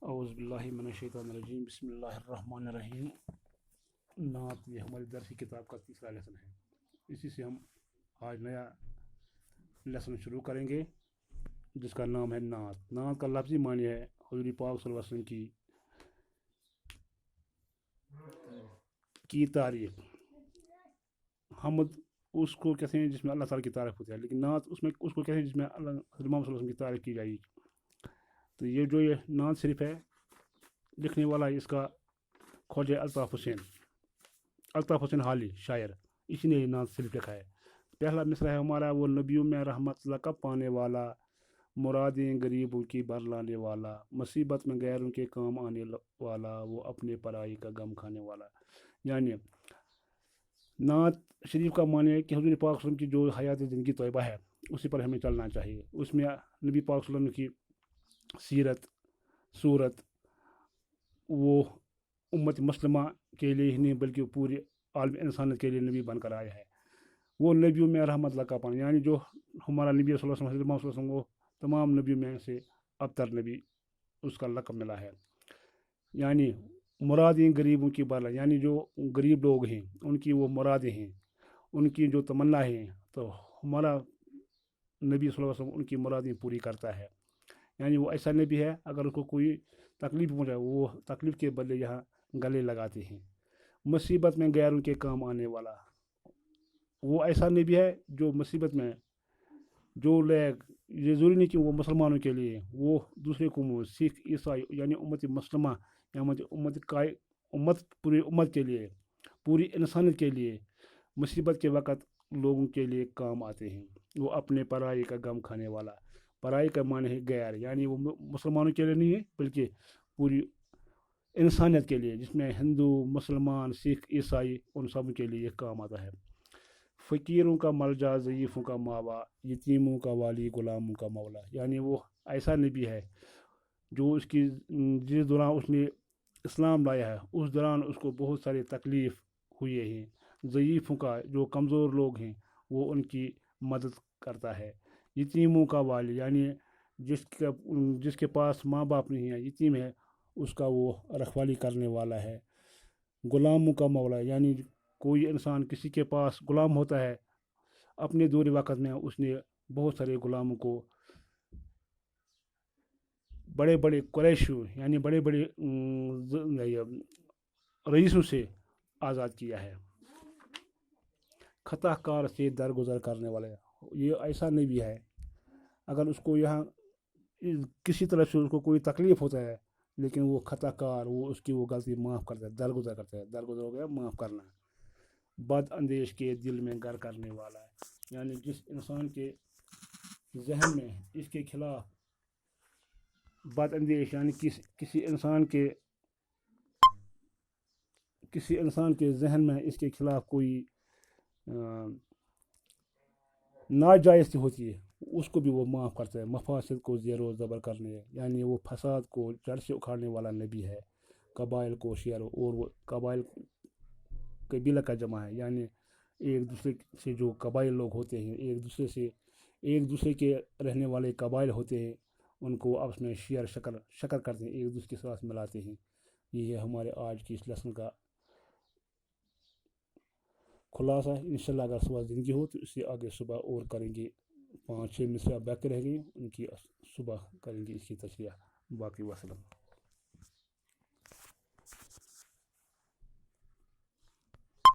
اعوذ باللہ من الشیطان الرجیم بسم اللہ الرحمن الرحیم۔ نعت یہ ہماری درسی کتاب کا تیسرا لیسن ہے، اسی سے ہم آج نیا لیسن شروع کریں گے جس کا نام ہے نعت۔ نعت کا لفظی معنی ہے حضور پاک صلی اللہ علیہ وسلم کی تعریف۔ حمد اس کو کہتے ہیں جس میں اللہ تعالیٰ کی تعریف ہوتی ہے، لیکن نعت اس کو کہتے ہیں جس میں اللہ حضرت محمد صلی اللہ علیہ وسلم کی تعریف کی جائے گی۔ تو یہ نعت شریف ہے، لکھنے والا ہے اس کا خواجہ الطاف حسین حالی شاعر، اسی نے یہ نعت شریف لکھا ہے۔ پہلا مصرع ہے ہمارا، وہ نبیوں میں رحمت لقب پانے والا، مرادیں غریبوں کی برلانے والا، مصیبت میں غیروں کے کام آنے والا، وہ اپنے پرائی کا غم کھانے والا۔ یعنی نعت شریف کا معنی ہے کہ حضور پاک صلی اللہ علیہ وسلم کی جو حیات زندگی طیبہ ہے اسی پر ہمیں چلنا چاہیے۔ اس میں نبی پاک صلی اللہ علیہ وسلم کی سیرت صورت وہ امت مسلمہ کے لیے ہی نہیں بلکہ پوری عالم انسانیت کے لیے نبی بن کر آیا ہے۔ وہ نبیوں میں رحمت لقب پانا، یعنی جو ہمارا نبی صلی اللہ علیہ وسلم حضرت محمد صلی اللہ علیہ وسلم وہ تمام نبیوں میں سے ابتر نبی اس کا لقب ملا ہے۔ یعنی مرادیں غریبوں کی برلا، یعنی جو غریب لوگ ہیں ان کی وہ مرادیں ہیں، ان کی جو تمنا ہیں، تو ہمارا نبی صلی اللہ علیہ وسلم ان کی مرادیں پوری کرتا ہے۔ یعنی وہ ایسا نبی ہے اگر اس کو کوئی تکلیف پہنچائے وہ تکلیف کے بدلے یہاں گلے لگاتے ہیں۔ مصیبت میں غیروں کے کام آنے والا، وہ ایسا نبی ہے جو مصیبت میں جو لوگ، یہ ضروری نہیں کہ وہ مسلمانوں کے لیے، وہ دوسرے قوموں سکھ عیسائی یعنی امت مسلمہ یا امت پوری امت کے لیے، پوری انسانیت کے لیے مصیبت کے وقت لوگوں کے لیے کام آتے ہیں۔ وہ اپنے پرائی کا غم کھانے والا، پرائی کا معنی ہے غیر، یعنی وہ مسلمانوں کے لیے نہیں ہے بلکہ پوری انسانیت کے لیے، جس میں ہندو مسلمان سکھ عیسائی ان سب کے لیے یہ کام آتا ہے۔ فقیروں کا ملجا، ضعیفوں کا ماوا، یتیموں کا والی، غلاموں کا مولا، یعنی وہ ایسا نبی ہے جو جس دوران اس نے اسلام لایا ہے اس دوران اس کو بہت ساری تکلیف ہوئے ہیں۔ ضعیفوں کا، جو کمزور لوگ ہیں وہ ان کی مدد کرتا ہے۔ یتیموں کا والی، یعنی جس کے پاس ماں باپ نہیں ہے، یتیم ہے، اس کا وہ رکھوالی کرنے والا ہے۔ غلاموں کا مولا، یعنی کوئی انسان کسی کے پاس غلام ہوتا ہے، اپنے دور وقت میں اس نے بہت سارے غلاموں کو بڑے بڑے قریشوں یعنی بڑے بڑے رئیسوں سے آزاد کیا ہے۔ خطا کار سے درگزر کرنے والا، یہ ایسا نبی ہے اگر اس کو یہاں کسی طرح سے اس کو کوئی تکلیف ہوتا ہے لیکن وہ خطا کار، وہ اس کی وہ غلطی معاف کرتا ہے، درگزر کرتا ہے، درگزر ہو گیا معاف کرنا۔ بد اندیش کے دل میں گر کرنے والا ہے، یعنی جس انسان کے ذہن میں اس کے خلاف بد اندیش، یعنی کسی انسان کے ذہن میں اس کے خلاف کوئی ناجائز ہوتی ہے اس کو بھی وہ معاف کرتا ہے۔ مفاسد کو زیر و زبر کرنے، یعنی وہ فساد کو جڑ سے اکھاڑنے والا نبی ہے۔ قبائل کو شیر، اور وہ قبائل قبیلہ کا جمع ہے، یعنی ایک دوسرے سے جو قبائل لوگ ہوتے ہیں، ایک دوسرے کے رہنے والے قبائل ہوتے ہیں، ان کو آپس میں شیئر شکر کرتے ہیں، ایک دوسرے کے ساتھ ملاتے ہیں۔ یہ ہے ہمارے آج کی اس لیسن کا خلاصہ۔ انشاءاللہ اگر صبح زندگی ہو تو اس سے آگے صبح اور کریں گے، 5-6 مصرع باقی رہ گئی ان کی صبح کریں گے اس کی تشریح۔ باقی وسلم۔